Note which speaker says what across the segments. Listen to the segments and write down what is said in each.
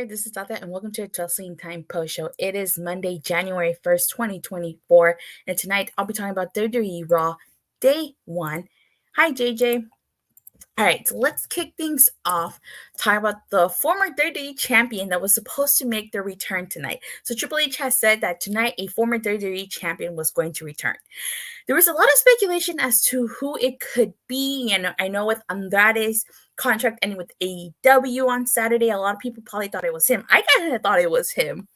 Speaker 1: there, this is Datila, and welcome to a Wrestling Time Post Show. It is Monday, January 1st, 2024, and tonight I'll be talking about WWE Raw Day 1. Hi, JJ. Alright, so let's kick things off talking about the former WWE champion that was supposed to make their return tonight. So Triple H has said that tonight a former WWE champion was going to return. There was a lot of speculation as to who it could be, and I know with Andrade's contract ending with AEW on Saturday, a lot of people probably thought it was him. I kind of thought it was him.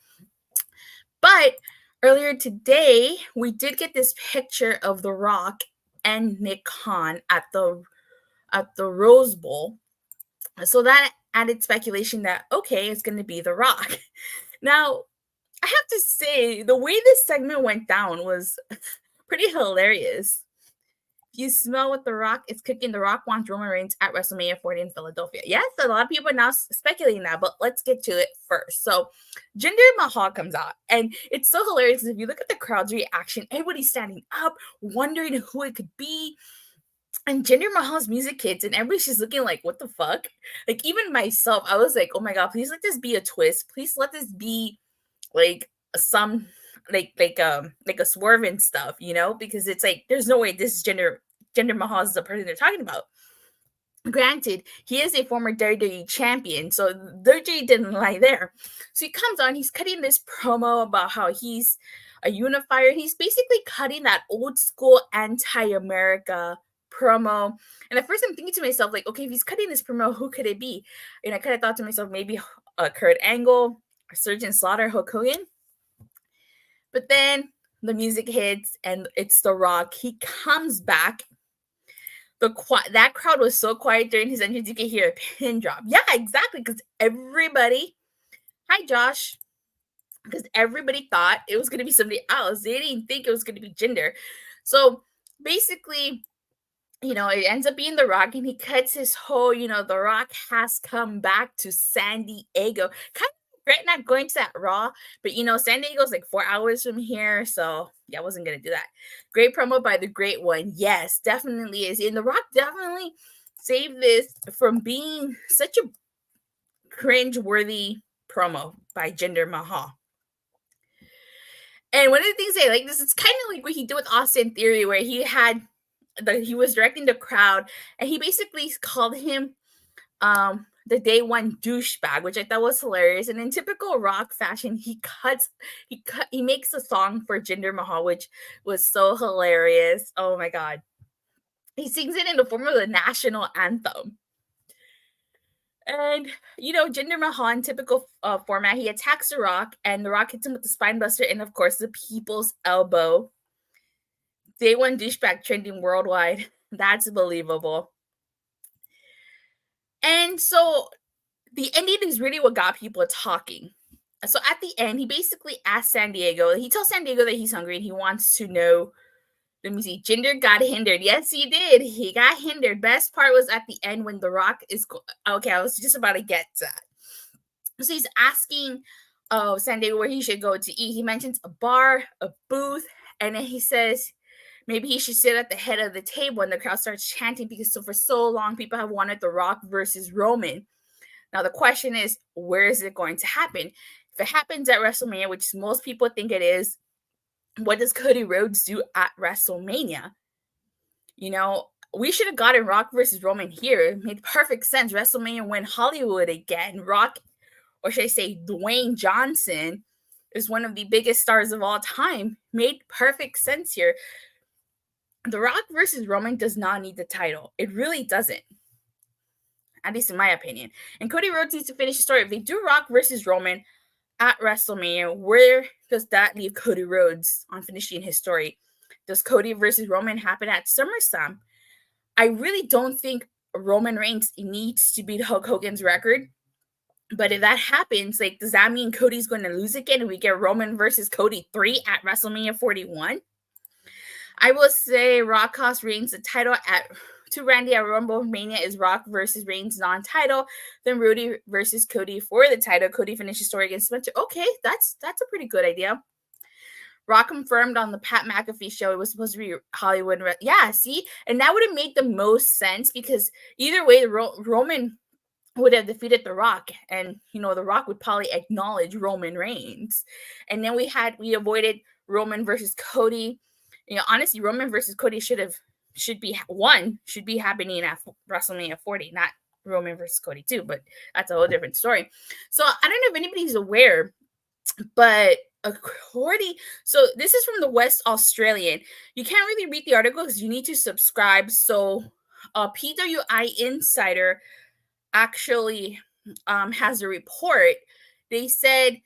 Speaker 1: But earlier today, we did get this picture of The Rock and Nick Khan at the Rose Bowl. So that added speculation that, okay, it's going to be The Rock. Now, I have to say, the way this segment went down was pretty hilarious. If you smell what The Rock is cooking, The Rock wants Roman Reigns at WrestleMania 40 in Philadelphia. Yes, a lot of people are now speculating that, but let's get to it first. So, Jinder Mahal comes out, and it's so hilarious because if you look at the crowd's reaction, everybody's standing up, wondering who it could be. And Jinder Mahal's music hits, and everybody's just looking like, what the fuck? Like, even myself, I was like, oh my god, please let this be a twist. Please let this be like some like a swerve and stuff, you know? Because it's like, there's no way this is Jinder Mahal is the person they're talking about. Granted, he is a former WWE champion, so WWE didn't lie there. So he comes on, he's cutting this promo about how he's a unifier. He's basically cutting that old school anti-America promo. And at first I'm thinking to myself, like, okay, if he's cutting this promo, who could it be? And I kind of thought to myself, maybe Kurt Angle, Surgeon Slaughter, Hulk Hogan. But then the music hits and it's The Rock. He comes back. That crowd was so quiet during his entrance, you could hear a pin drop. Yeah, exactly, because everybody, hi Josh, because everybody thought it was going to be somebody else. They didn't think it was going to be Jinder. So basically, it ends up being The Rock, and he cuts his whole, The Rock has come back to San Diego. Kind of regret not going to that Raw, but, San Diego's like 4 hours from here, so, yeah, I wasn't going to do that. Great promo by the Great One. Yes, definitely is. And The Rock definitely saved this from being such a cringe-worthy promo by Jinder Mahal. And one of the things I like this, it's kind of like what he did with Austin Theory, where he was directing the crowd, and he basically called him the day one douchebag, which I thought was hilarious. And in typical Rock fashion, he makes a song for Jinder Mahal, which was so hilarious. Oh my god. He sings it in the form of the national anthem. And, Jinder Mahal in typical format, he attacks The Rock, and The Rock hits him with the spine buster and, of course, the people's elbow. Day one douchebag trending worldwide. That's believable. And so the ending is really what got people talking. So at the end, he basically asks San Diego, he tells San Diego that he's hungry and he wants to know, let me see, Jinder got hindered. Yes, he did. He got hindered. Best part was at the end when The Rock is, okay, I was just about to get to that. So he's asking San Diego where he should go to eat. He mentions a bar, a booth, and then he says, maybe he should sit at the head of the table, and the crowd starts chanting because for so long people have wanted The Rock versus Roman. Now the question is, where is it going to happen? If it happens at WrestleMania, which most people think it is, what does Cody Rhodes do at WrestleMania? We should have gotten Rock versus Roman here. It made perfect sense. WrestleMania went Hollywood again. Rock, or should I say Dwayne Johnson, is one of the biggest stars of all time. Made perfect sense here. The Rock versus Roman does not need the title. It really doesn't. At least in my opinion. And Cody Rhodes needs to finish the story. If they do Rock versus Roman at WrestleMania, where does that leave Cody Rhodes on finishing his story? Does Cody versus Roman happen at SummerSlam? I really don't think Roman Reigns needs to beat Hulk Hogan's record. But if that happens, does that mean Cody's going to lose again and we get Roman versus Cody 3 at WrestleMania 41? I will say Rock cost Reigns the title to Randy at Rumble Mania is Rock versus Reigns non-title. Then Rudy versus Cody for the title. Cody finishes story against Spencer. Okay, that's a pretty good idea. Rock confirmed on the Pat McAfee show it was supposed to be Hollywood. Yeah, see? And that would have made the most sense because either way, Roman would have defeated The Rock, and The Rock would probably acknowledge Roman Reigns. And then we avoided Roman versus Cody. Honestly, Roman versus Cody should be happening at WrestleMania 40, not Roman versus Cody 2, but that's a whole different story. So I don't know if anybody's aware, but so this is from the West Australian. You can't really read the article because you need to subscribe. So PWI Insider actually has a report. They said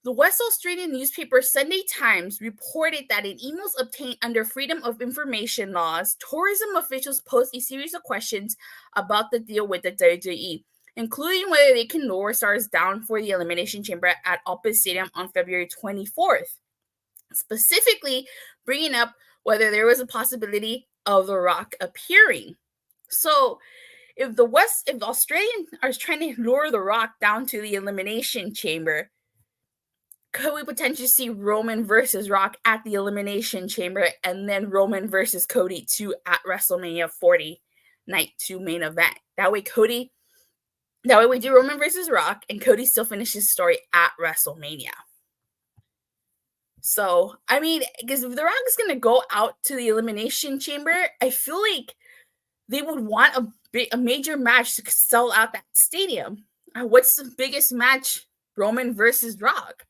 Speaker 1: the West Australian newspaper Sunday Times reported that in emails obtained under Freedom of Information laws, tourism officials posed a series of questions about the deal with the WWE, including whether they can lower stars down for the Elimination Chamber at Opus Stadium on February 24th, specifically bringing up whether there was a possibility of The Rock appearing. So if the Australians are trying to lure The Rock down to the Elimination Chamber, could we potentially see Roman versus Rock at the Elimination Chamber and then Roman versus Cody 2 at WrestleMania 40 Night 2 main event? That way we do Roman versus Rock and Cody still finishes his story at WrestleMania. So, I mean, because if The Rock is going to go out to the Elimination Chamber, I feel like they would want a major match to sell out that stadium. What's the biggest match? Roman versus Rock.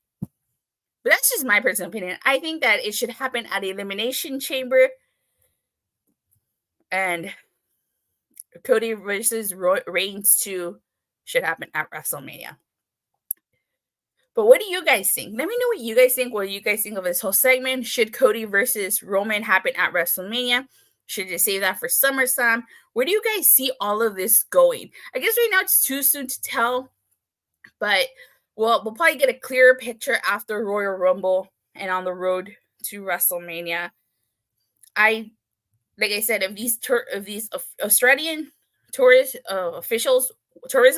Speaker 1: But that's just my personal opinion. I think that it should happen at the Elimination Chamber. And Cody versus Reigns 2 should happen at WrestleMania. But what do you guys think? Let me know what you guys think. What do you guys think of this whole segment? Should Cody versus Roman happen at WrestleMania? Should you save that for SummerSlam? Where do you guys see all of this going? I guess right now it's too soon to tell. But we'll probably get a clearer picture after Royal Rumble and on the road to WrestleMania. Like I said, if these Australian tourism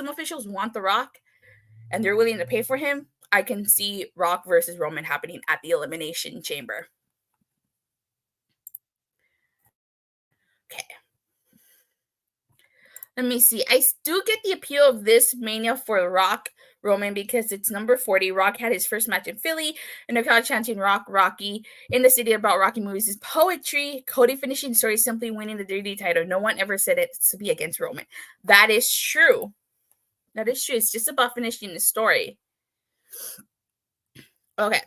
Speaker 1: officials want The Rock and they're willing to pay for him, I can see Rock versus Roman happening at the Elimination Chamber. Okay. Let me see. I do get the appeal of this Mania for Rock Roman because it's number 40. Rock had his first match in Philly, and the crowd chanting Rocky in the city about Rocky movies is poetry. Cody finishing the story simply winning the WWE title. No one ever said it to be against Roman. That is true. That is true. It's just about finishing the story. Okay.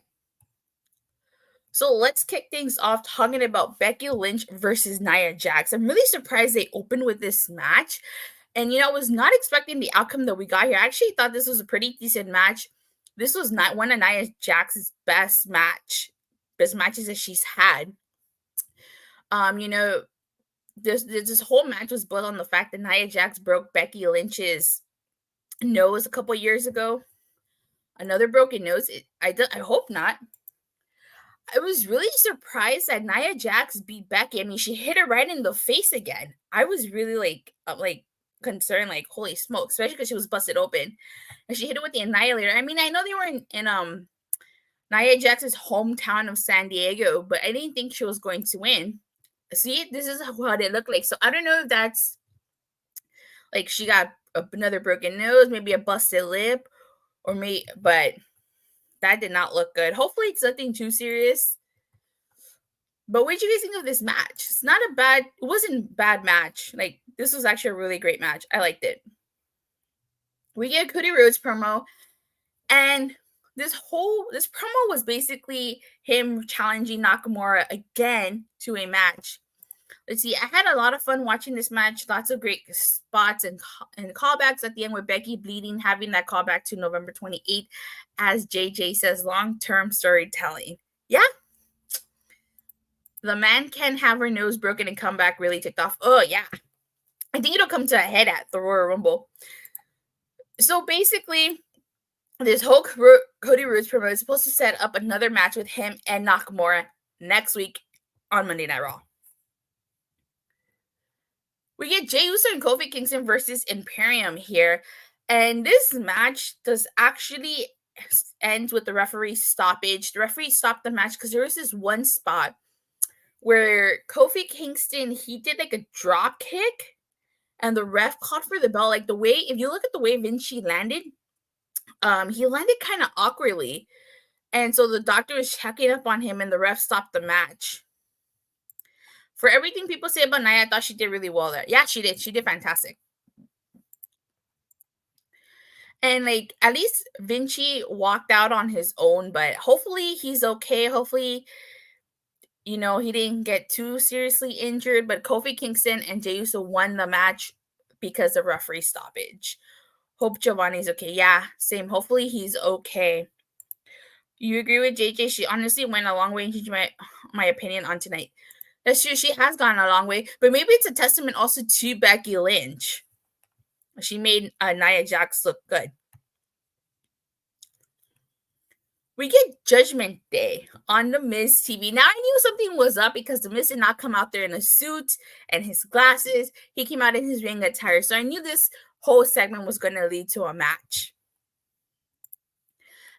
Speaker 1: So let's kick things off talking about Becky Lynch versus Nia Jax. I'm really surprised they opened with this match. And, I was not expecting the outcome that we got here. I actually thought this was a pretty decent match. This was not one of Nia Jax's best matches that she's had. This whole match was built on the fact that Nia Jax broke Becky Lynch's nose a couple years ago. Another broken nose. I hope not. I was really surprised that Nia Jax beat Becky. I mean, she hit her right in the face again. I was really concerned, like, holy smoke, especially because she was busted open. And she hit it with the Annihilator. I mean, I know they were in Nia Jax's hometown of San Diego, but I didn't think she was going to win. See, this is what it looked like. So I don't know if that's like she got another broken nose, maybe a busted lip, but that did not look good. Hopefully it's nothing too serious. But what did you guys think of this match? It wasn't a bad match. Like, this was actually a really great match. I liked it. We get Cody Rhodes promo, and this promo was basically him challenging Nakamura again to a match. Let's see, I had a lot of fun watching this match. Lots of great spots and callbacks at the end with Becky bleeding, having that callback to November 28th, as JJ says, long-term storytelling. Yeah. The man can have her nose broken and come back really ticked off. Oh, yeah. I think it'll come to a head at the Royal Rumble. So basically, this whole Cody Rhodes promo is supposed to set up another match with him and Nakamura next week on Monday Night Raw. We get Jey Uso and Kofi Kingston versus Imperium here. And this match does actually end with the referee stoppage. The referee stopped the match because there was this one spot where Kofi Kingston, he did like a drop kick. and the ref called for the bell. Like the way, if you look at the way Vinci landed, he landed kind of awkwardly. And so the doctor was checking up on him and the ref stopped the match. For everything people say about Nia, I thought she did really well there. Yeah, she did. She did fantastic. And like at least Vinci walked out on his own, but hopefully he's okay. Hopefully, he didn't get too seriously injured. But Kofi Kingston and Jey Uso won the match because of referee stoppage. Hope Giovanni's okay. Yeah, same. Hopefully he's okay. You agree with JJ? She honestly went a long way in changing my opinion on tonight. That's true. She has gone a long way, but maybe it's a testament also to Becky Lynch. She made Nia Jax look good. We get Judgment Day on the Miz TV. Now, I knew something was up because the Miz did not come out there in a suit and his glasses. He came out in his ring attire. So I knew this whole segment was going to lead to a match.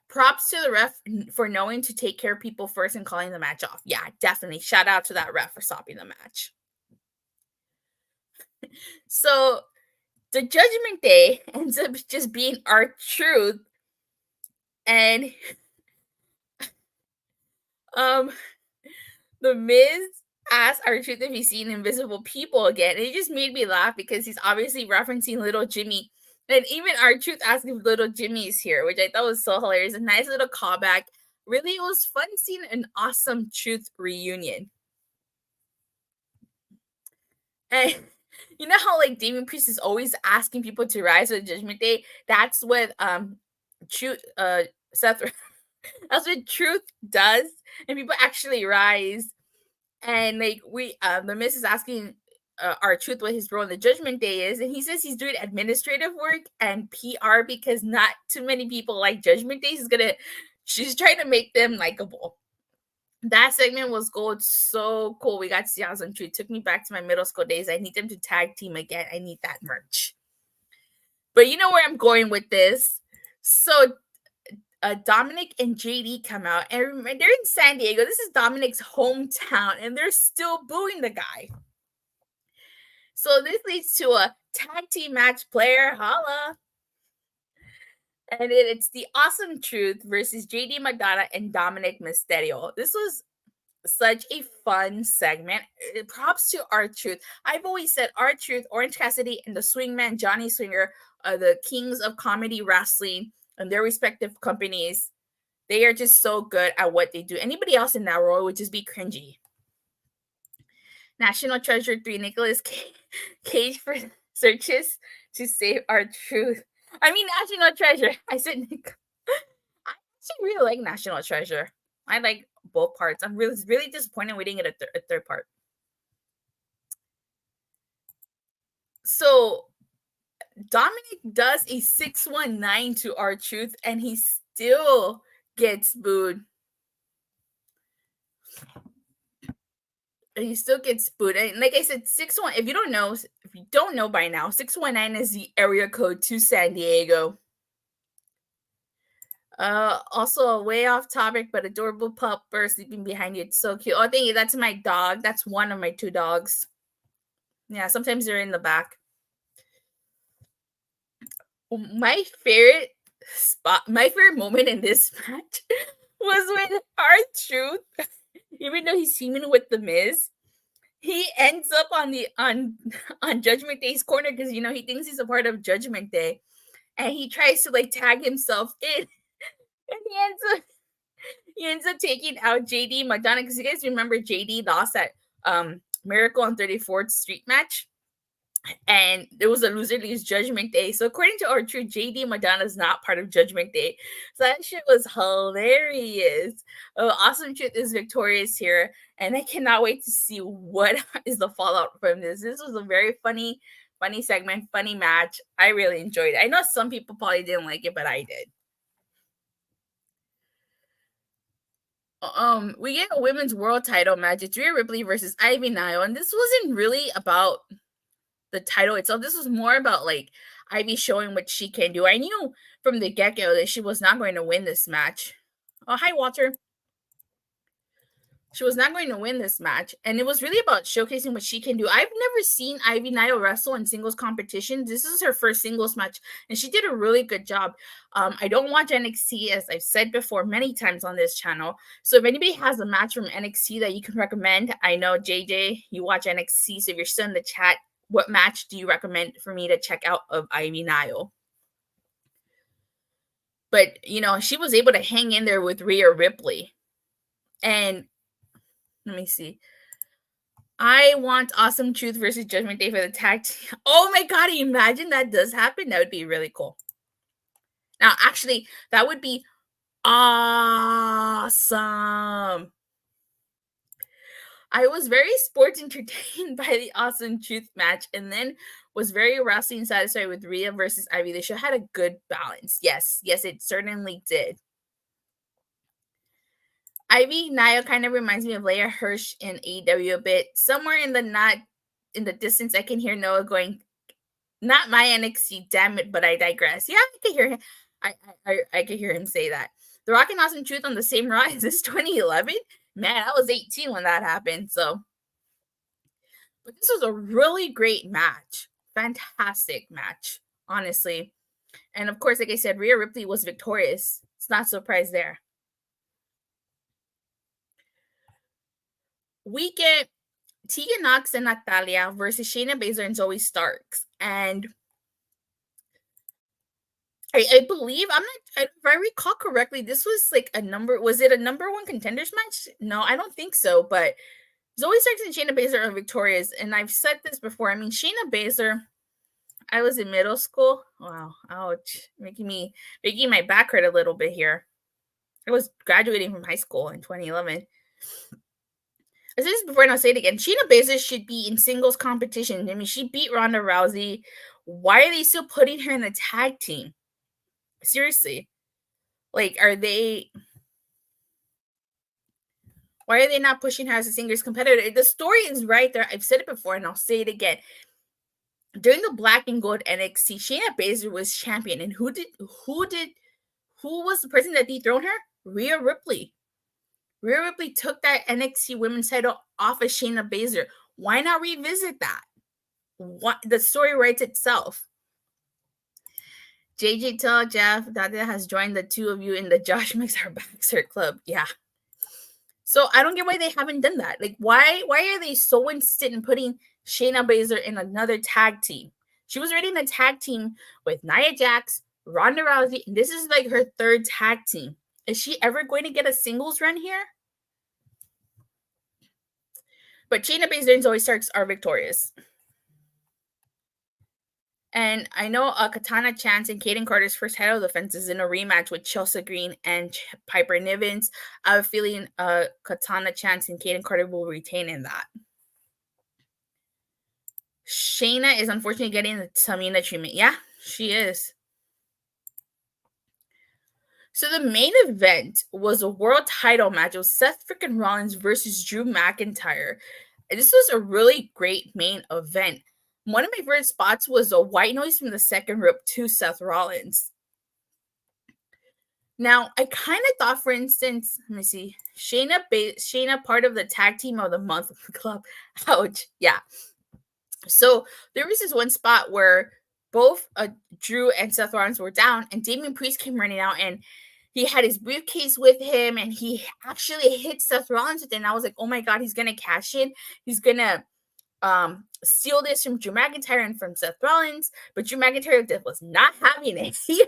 Speaker 1: Props to the ref for knowing to take care of people first and calling the match off. Yeah, definitely. Shout out to that ref for stopping the match. So the Judgment Day ends up just being R-Truth. And the Miz asked R-Truth if he's seen invisible people again. And it just made me laugh because he's obviously referencing Little Jimmy. And even R-Truth asked if Little Jimmy is here, which I thought was so hilarious. A nice little callback. Really, it was fun seeing an awesome Truth reunion. And you know how like Damian Priest is always asking people to rise to the Judgment Day? That's what Truth Seth that's what Truth does, and people actually rise. And like the Miz is asking R-Truth what his role in the Judgment Day is, and he says he's doing administrative work and PR because not too many people like Judgment Day. She's trying to make them likable. That segment was gold. So cool. We got to see Awesome Truth. Took me back to my middle school days. I need them to tag team again. I need that merch. But you know where I'm going with this. So Dominik and JD come out, and they're in San Diego. This is Dominik's hometown, and they're still booing the guy. So this leads to a tag team match. Player, holla. And it's the Awesome Truth versus JD MacDonagh and Dominik Mysterio. This was such a fun segment. Props to R-Truth. I've always said R-Truth, Orange Cassidy, and the Swingman Johnny Swinger are the kings of comedy wrestling and their respective companies. They are just so good at what they do. Anybody else in that role would just be cringy. National Treasure 3, Nicolas Cage for searches to save R-Truth. I mean, National Treasure. I said Nick. I actually really like National Treasure. I like both parts. I'm really disappointed we didn't get a third part. So Dominik does a 619 to R-Truth, and he still gets booed. He still gets booed. And like I said, 61. If you don't know by now, 619 is the area code to San Diego. Also a way off topic, but adorable pup sleeping behind you. It's so cute. Oh, thank you. That's my dog. That's one of my two dogs. Yeah, sometimes they're in the back. My favorite moment in this match was when R-Truth, even though he's teaming with the Miz, he ends up on Judgment Day's corner because he thinks he's a part of Judgment Day, and he tries to like tag himself in, and he ends up taking out JD MacDonagh, because you guys remember JD lost that Miracle on 34th Street match. And there was a loser leaves Judgment Day. So according to R-Truth, JD MacDonagh is not part of Judgment Day. So that shit was hilarious. Awesome Truth is victorious here. And I cannot wait to see what is the fallout from this. This was a very funny segment, funny match. I really enjoyed it. I know some people probably didn't like it, but I did. We get a women's world title match. It's Rhea Ripley versus Ivy Nile. And this wasn't really about the title itself. This was more about like Ivy showing what she can do. I knew from the get-go that she was not going to win this match. Oh, hi, Walter. She was not going to win this match, and it was really about showcasing what she can do. I've never seen Ivy Nile wrestle in singles competition. This is her first singles match, and she did a really good job. I don't watch NXT, as I've said before many times on this channel. So if anybody has a match from NXT that you can recommend, I know JJ, you watch NXT, so if you're still in the chat, what match do you recommend for me to check out of Ivy Nile? But, she was able to hang in there with Rhea Ripley. And let me see. I want Awesome Truth versus Judgment Day for the tag team. Oh my god, imagine that does happen. That would be really cool. Now, actually, that would be awesome. I was very sports entertained by the Awesome Truth match, and then was very wrestling satisfied with Rhea versus Ivy. They should have had a good balance. Yes, it certainly did. Ivy Nile kind of reminds me of Leia Hirsch in AEW a bit. Somewhere in the distance, I can hear Noah going, "Not my NXT, damn it!" But I digress. Yeah, I can hear him. I can hear him say that. The Rock and Awesome Truth on the same Raw. Is this 2011? Man, I was 18 when that happened. So, but this was a really great match. Fantastic match, honestly. And of course, like I said, Rhea Ripley was victorious. It's not surprised there. We get Tegan Knox and Natalya versus Shayna Baszler and Zoey Starks. And I believe, if I recall correctly, this was was it a number one contenders match? No, I don't think so. But Zoey Starks and Shayna Baszler are victorious. And I've said this before. I mean, Shayna Baszler, I was in middle school. Wow, ouch. Making my back hurt a little bit here. I was graduating from high school in 2011. I said this before and I'll say it again. Shayna Baszler should be in singles competition. I mean, she beat Ronda Rousey. Why are they still putting her in the tag team? Seriously. Why are they not pushing her as a singles competitor? The story is right there. I've said it before and I'll say it again. During the Black and Gold NXT, Shayna Baszler was champion. And who was the person that dethroned her? Rhea Ripley. Rhea Ripley took that NXT Women's title off of Shayna Baszler. Why not revisit that? The story writes itself. JJ tell Jeff that has joined the two of you in the Josh Makes Our Backs Hurt Club. Yeah. So I don't get why they haven't done that. Why are they so insistent in putting Shayna Baszler in another tag team? She was already in a tag team with Nia Jax, Ronda Rousey, and this is her third tag team. Is she ever going to get a singles run here? But Shayna Baszler and Zoey Starks are victorious. And I know Katana Chance and Kaden Carter's first title defense is in a rematch with Chelsea Green and Piper Nivens. I have a feeling Katana Chance and Kaden Carter will retain in that. Shayna is unfortunately getting the Tamina treatment. Yeah, she is. So the main event was a world title match. It was Seth freaking Rollins versus Drew McIntyre. And this was a really great main event. One of my favorite spots was a white noise from the second rope to Seth Rollins. Now, I kind of thought, for instance, let me see, Shayna part of the tag team of the month club. Ouch. Yeah. So there was this one spot where both Drew and Seth Rollins were down, and Damian Priest came running out, and he had his briefcase with him, and he actually hit Seth Rollins with it. And I was like, oh my God, he's going to cash in. He's going to steal this from Drew McIntyre and from Seth Rollins. But Drew McIntyre was not having it. He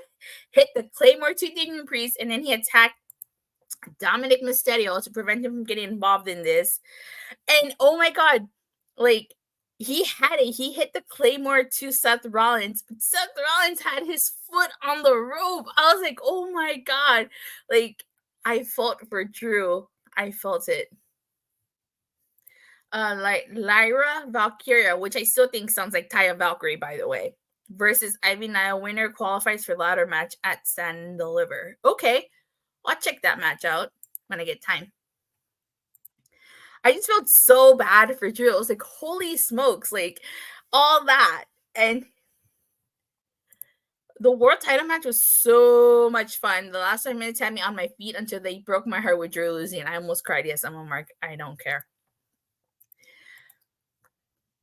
Speaker 1: hit the Claymore to Damian Priest, and then he attacked Dominik Mysterio to prevent him from getting involved in this. And oh my God, he had it. He hit the Claymore to Seth Rollins, but Seth Rollins had his foot on the rope. I was like, oh my God. I felt for Drew. I felt it. Lyra Valkyria, which I still think sounds like Taya Valkyrie, by the way, versus Ivy Nile. Winner qualifies for ladder match at Stand and Deliver. Okay, I'll check that match out when I get time. I just felt so bad for Drew. I was like, holy smokes, all that. And the world title match was so much fun. The last 5 minutes had me on my feet until they broke my heart with Drew losing. I almost cried. Yes, I'm a mark. I don't care.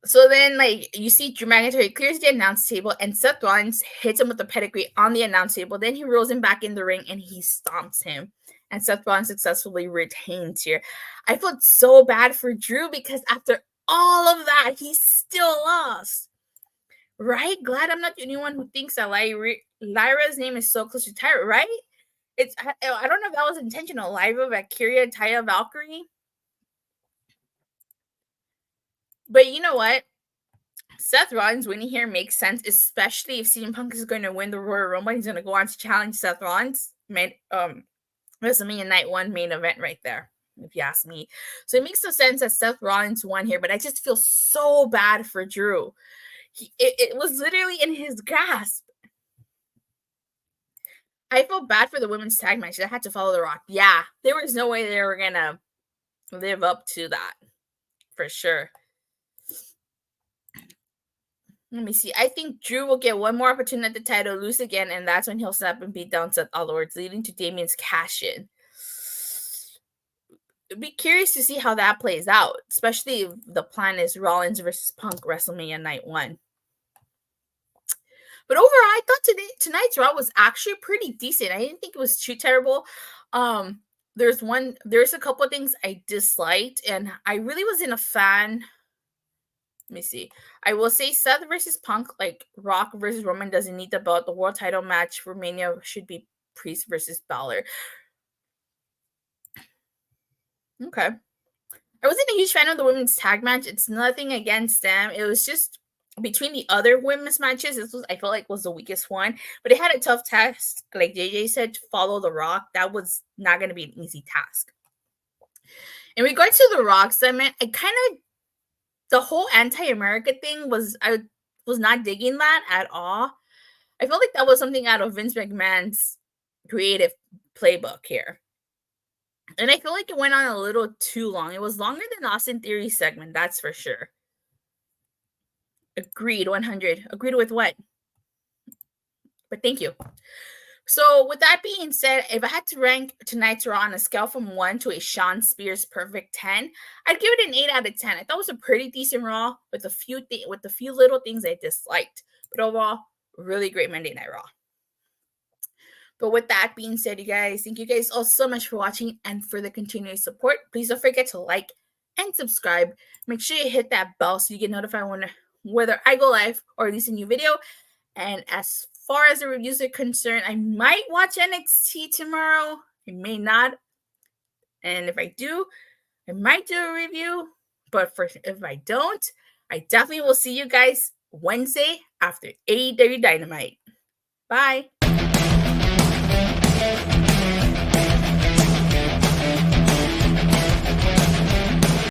Speaker 1: So then, like, you see Drew McIntyre clears the announce table, and Seth Rollins hits him with the pedigree on the announce table. Then he rolls him back in the ring, and he stomps him. And Seth Rollins successfully retains here. I felt so bad for Drew because after all of that, he still lost. Right? Glad I'm not the only one who thinks that Lyra's name is so close to Tyra, right? I don't know if that was intentional. Lyra, Valkyria, Taya, Valkyrie. But you know what? Seth Rollins winning here makes sense, especially if CM Punk is going to win the Royal Rumble. He's going to go on to challenge Seth Rollins. WrestleMania Night 1 main event right there, if you ask me. So it makes no sense that Seth Rollins won here, but I just feel so bad for Drew. It was literally in his grasp. I feel bad for the women's tag match. They had to follow The Rock. Yeah, there was no way they were going to live up to that, for sure. Let me see. I think Drew will get one more opportunity at the title, lose again, and that's when he'll snap and beat down Seth Rollins, leading to Damien's cash-in. Be curious to see how that plays out, especially if the plan is Rollins versus Punk WrestleMania Night 1. But overall, I thought tonight's Raw was actually pretty decent. I didn't think it was too terrible. There's a couple of things I disliked, and I really wasn't a fan. Let me see. I will say Seth versus Punk, like Rock versus Roman, doesn't need the belt. The world title match for Mania should be Priest versus Baszler. Okay. I wasn't a huge fan of the women's tag match. It's nothing against them. It was just between the other women's matches, I felt like was the weakest one. But it had a tough task, like JJ said, to follow The Rock. That was not going to be an easy task. In regards to The Rock segment, the whole anti-America thing I was not digging that at all. I felt like that was something out of Vince McMahon's creative playbook here. And I feel like it went on a little too long. It was longer than Austin Theory's segment, that's for sure. Agreed, 100. Agreed with what? But thank you. So with that being said, if I had to rank tonight's Raw on a scale from 1 to a Sean Spears perfect 10, I'd give it an 8 out of 10. I thought it was a pretty decent Raw with a few little things I disliked. But overall, really great Monday Night Raw. But with that being said, you guys, thank you guys all so much for watching and for the continued support. Please don't forget to like and subscribe. Make sure you hit that bell so you get notified whether I go live or release a new video. And as far as the reviews are concerned, I might watch NXT tomorrow. I may not. And if I do, I might do a review. But if I don't, I definitely will see you guys Wednesday after AEW Dynamite. Bye.